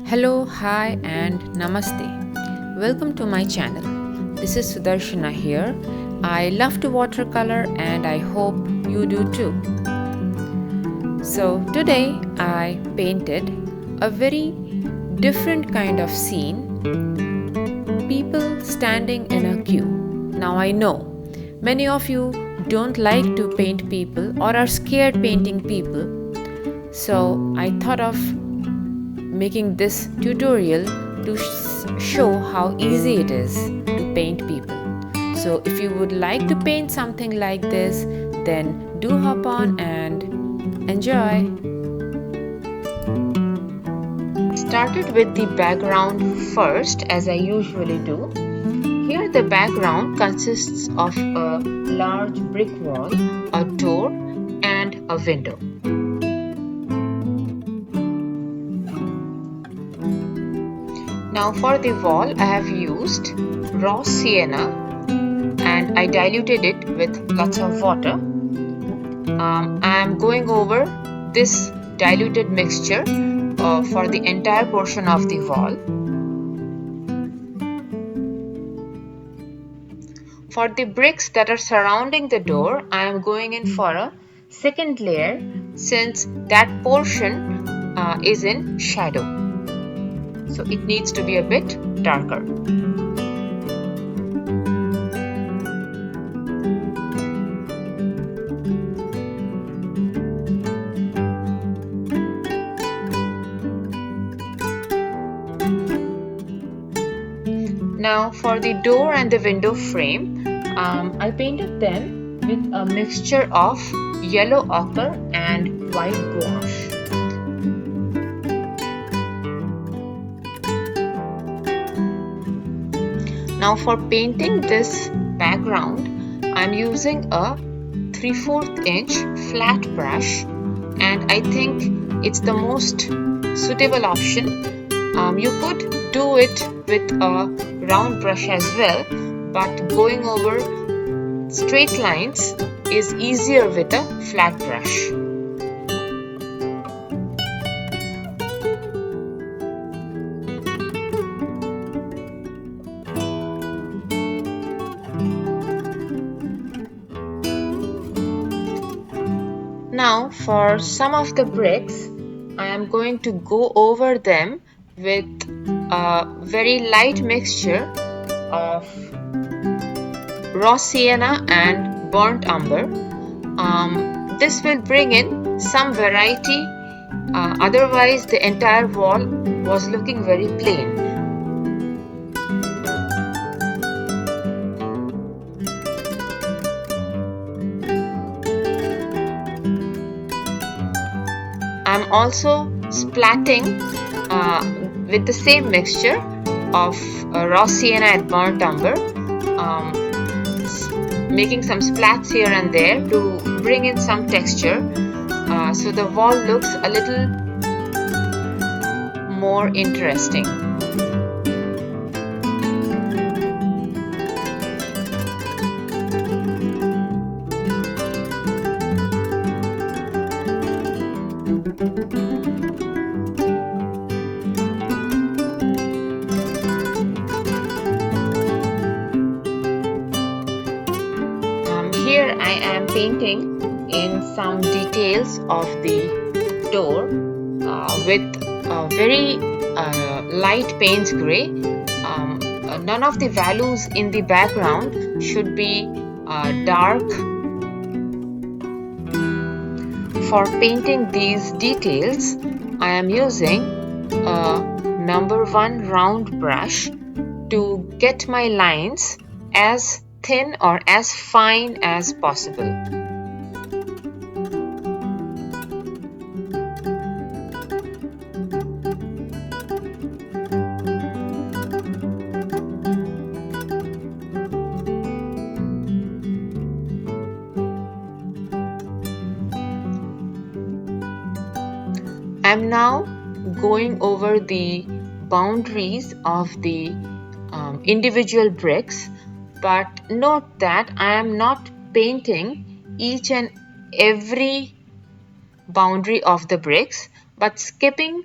Hello, hi, and namaste. Welcome to my channel. This is Sudarshana here. I love to watercolor and I hope you do too. So, today I painted a very different kind of scene, people standing in a queue. Now, I know many of you don't like to paint people or are scared painting people. So, I thought of making this tutorial to show how easy it is to paint people. So if you would like to paint something like this, then do hop on and enjoy. Started with the background first, as I usually do. Here the background consists of a large brick wall, a door and a window. Now for the wall I have used raw sienna and I diluted it with lots of water. I am going over this diluted mixture for the entire portion of the wall. For the bricks that are surrounding the door, I am going in for a second layer since that portion is in shadow. So it needs to be a bit darker. Now for the door and the window frame, I painted them with a mixture of yellow ochre and white gouache. Now for painting this background, I am using a 3/4 inch flat brush and I think it's the most suitable option. You could do it with a round brush as well, but going over straight lines is easier with a flat brush. Now for some of the bricks, I am going to go over them with a very light mixture of raw sienna and burnt umber. This will bring in some variety, otherwise the entire wall was looking very plain. I'm also splatting with the same mixture of raw sienna and burnt umber, making some splats here and there to bring in some texture, so the wall looks a little more interesting. Here I am painting in some details of the door with a very light Payne's grey. None of the values in the background should be dark. For painting these details, I am using a number 1 round brush to get my lines as thin or as fine as possible. I am now going over the boundaries of the individual bricks, but note that I am not painting each and every boundary of the bricks, but skipping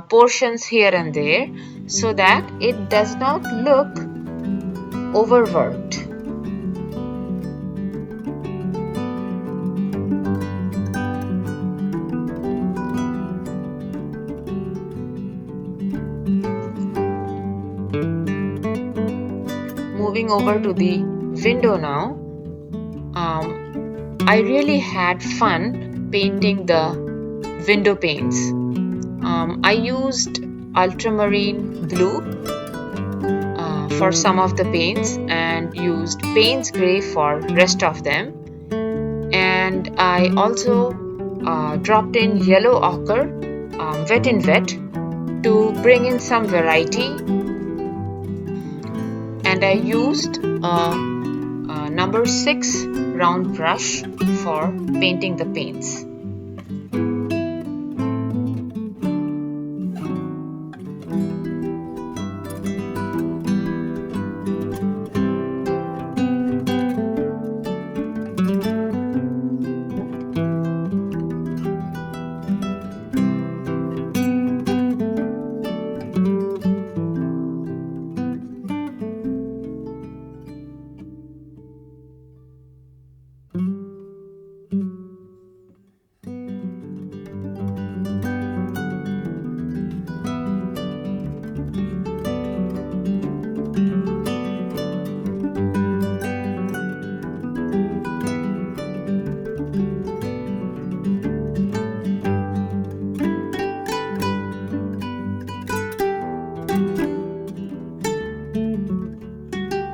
portions here and there so that it does not look overworked. Moving over to the window now, I really had fun painting the window panes. I used ultramarine blue for some of the paints and used Payne's grey for rest of them, and I also dropped in yellow ochre wet in wet to bring in some variety, and I used a number 6 round brush for painting the paints.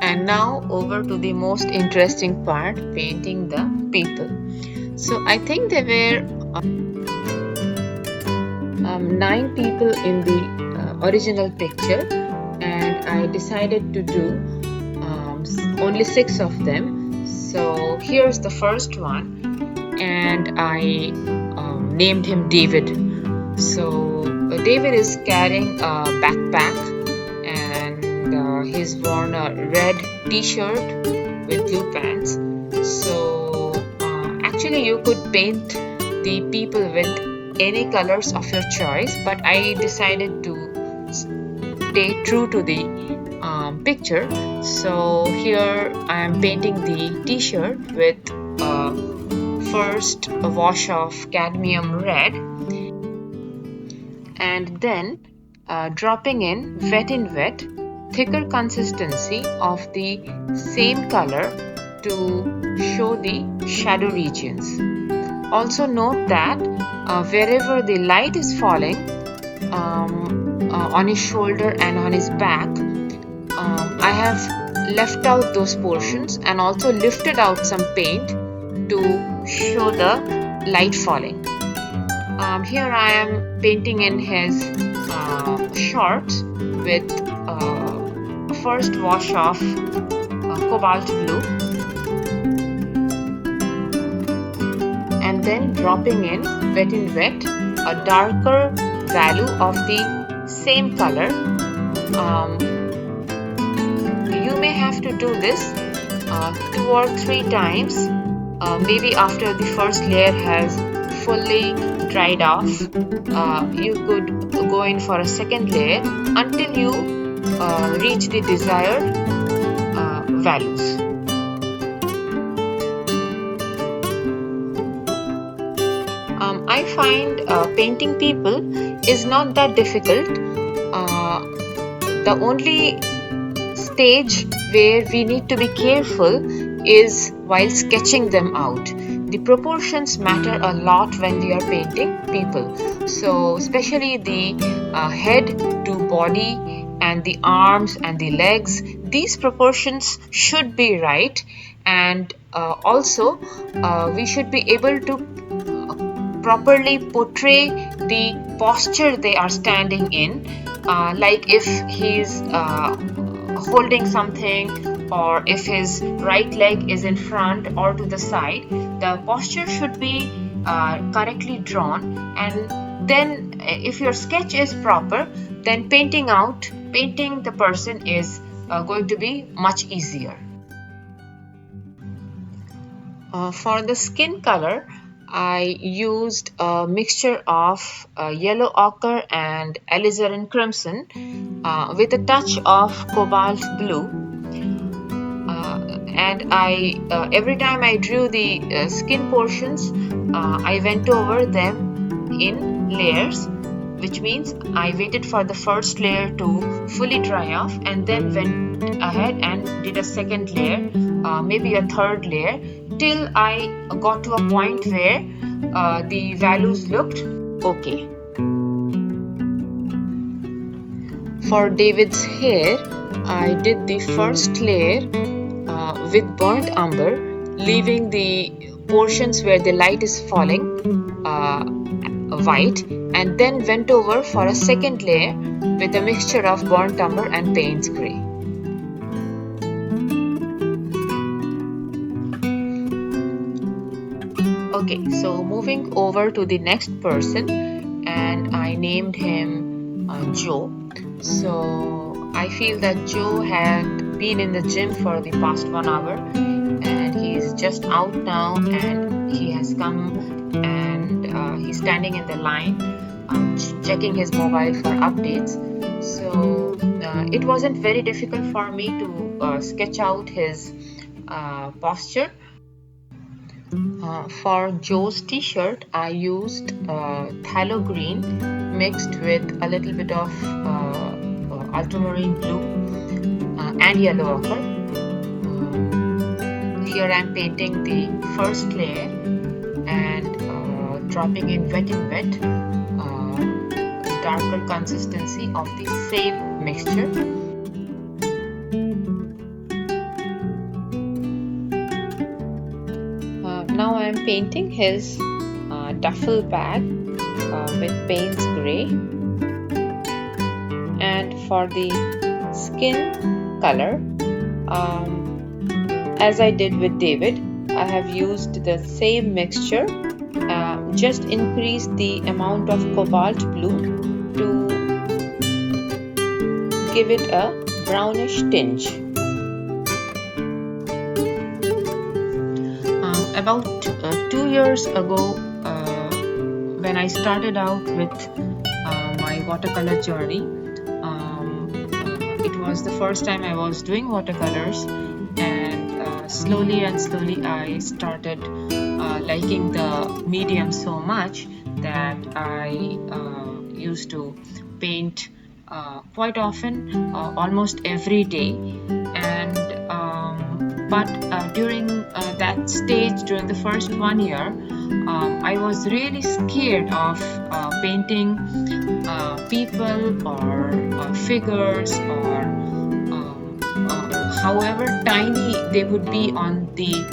And now over to the most interesting part, painting the people. So I think there were 9 people in the original picture, and I decided to do only 6 of them. So here's the first one, and I named him David. So David is carrying a backpack, and he's worn a red t-shirt with blue pants. So actually you could paint the people with any colors of your choice, but I decided to stay true to the picture. So here I am painting the t-shirt with first a wash of cadmium red, and then dropping in wet thicker consistency of the same color to show the shadow regions. Also note that wherever the light is falling on his shoulder and on his back, I have left out those portions and also lifted out some paint to show the light falling. Here I am painting in his shorts with first wash of cobalt blue, and then dropping in wet a darker value of the same color. You may have to do this 2 or 3 times, maybe after the first layer has fully dried off. You could go in for a second layer until you reach the desired values. I find painting people is not that difficult. The only stage where we need to be careful is while sketching them out. The proportions matter a lot when we are painting people. So especially the head to body and the arms and the legs, these proportions should be right, and also we should be able to properly portray the posture they are standing in, like if he's holding something, or if his right leg is in front or to the side, the posture should be correctly drawn. And then if your sketch is proper, then painting the person is going to be much easier. For the skin color, I used a mixture of yellow ochre and alizarin crimson with a touch of cobalt blue. And every time I drew the skin portions, I went over them in layers, which means I waited for the first layer to fully dry off and then went ahead and did a second layer, maybe a third layer, till I got to a point where the values looked okay. For David's hair, I did the first layer with burnt umber, leaving the portions where the light is falling white, and then went over for a second layer with a mixture of burnt umber and Payne's grey. Okay, so moving over to the next person, and I named him Joe. So I feel that Joe had been in the gym for the past 1 hour and he's just out now, and he has come and he's standing in the line checking his mobile for updates. So it wasn't very difficult for me to sketch out his posture. For Joe's t-shirt, I used phthalo green mixed with a little bit of ultramarine blue and yellow ochre. Here I am painting the first layer and dropping in wet in wet darker consistency of the same mixture. Now I am painting his duffel bag with Payne's grey, and for the skin color, as I did with David, I have used the same mixture, just increased the amount of cobalt blue to give it a brownish tinge. About 2 years ago, when I started out with my watercolor journey, it was the first time I was doing watercolors, and slowly I started liking the medium so much that I used to paint quite often, almost every day. And but during that stage, during the first 1 year, I was really scared of painting people or figures, or however tiny they would be on the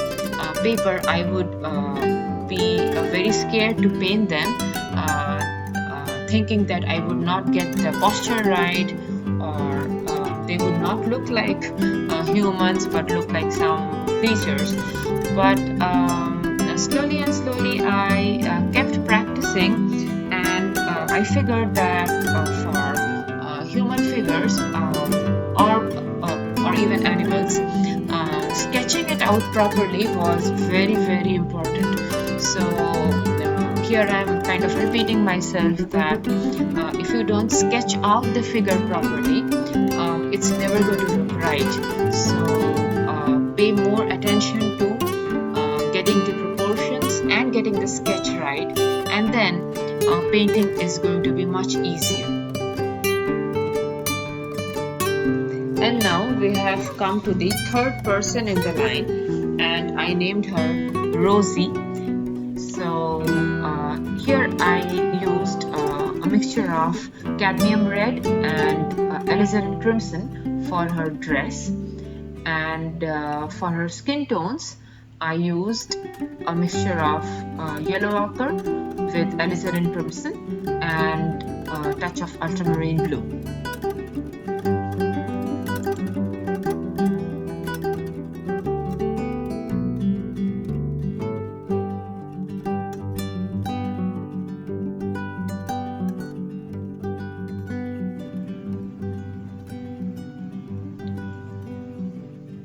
paper. I would be very scared to paint them, thinking that I would not get the posture right, or they would not look like humans but look like some creatures. But slowly I kept practicing, and I figured that for human figures or even animals, sketching it out properly was very important. So here I am kind of repeating myself that if you don't sketch out the figure properly, it's never going to look right. So pay more attention to getting the proportions and getting the sketch right, and then painting is going to be much easier. And now we have come to the third person in the line, and I named her Rosie. So here I used a mixture of cadmium red and alizarin crimson for her dress, and for her skin tones I used a mixture of yellow ochre with alizarin crimson and a touch of ultramarine blue.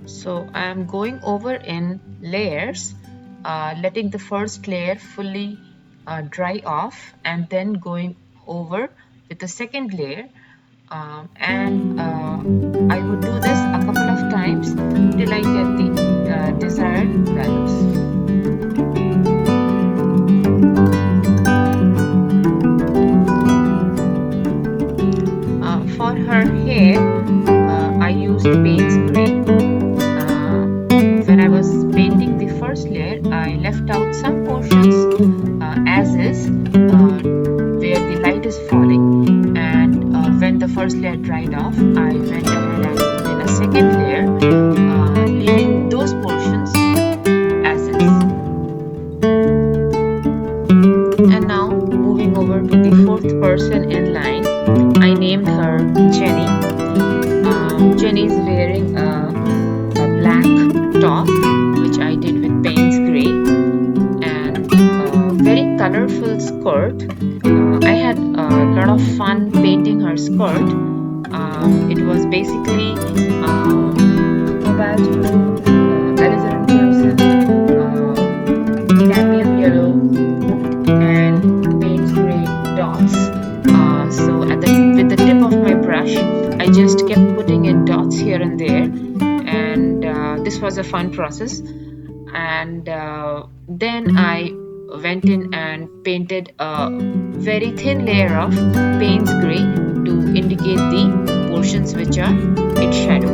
So I am going over in layers letting the first layer fully dry off, and then going over with the second layer. I would do this a couple of times till I get the desired values. For her hair, I used Payne's gray. When I was painting the first layer, I left out some portions as is, where the light is falling, and when the first layer dried off, I went ahead and put in a second layer, leaving those portions as is. And now moving over to the fourth person in line, I named her Jenny. Jenny is wearing a black top, which I did with Payne's gray, and a very colorful skirt. I had a lot of fun painting her skirt. It was basically cobalt blue, Alizarin crimson, cadmium yellow, and Payne's gray dots. So with the tip of my brush, I just kept putting in dots here and there, and this was a fun process. And then I went in and painted a very thin layer of Payne's gray to indicate the portions which are its shadow.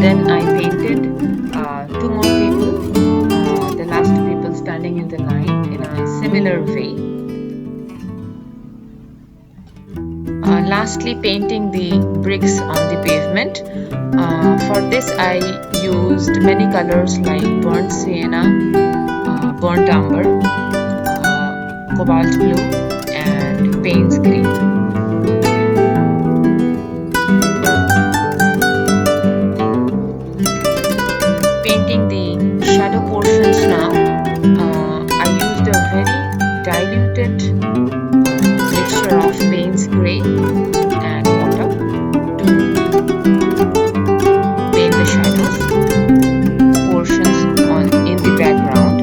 Then I painted two more people, the last two people standing in the line in a similar way. Lastly, painting the bricks on the pavement. For this I used many colors like burnt sienna, burnt umber, cobalt blue, and Payne's green. Painting the shadow portions now, I used a very diluted mixture of Payne's gray and water to paint the shadows portions in the background.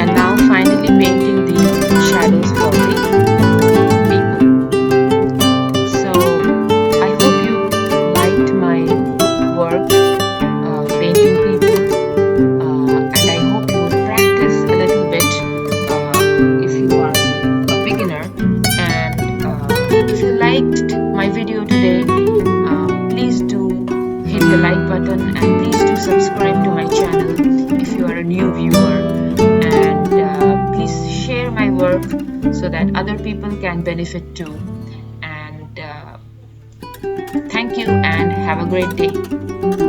And now finally painting the shadows for the people. So I hope you liked my work painting people, and I hope you will practice a little bit if you are a beginner. And if you liked my video today, please do hit the like button, and please do subscribe to my channel if you are a new viewer, and please share my work so that other people can benefit too. And thank you and have a great day.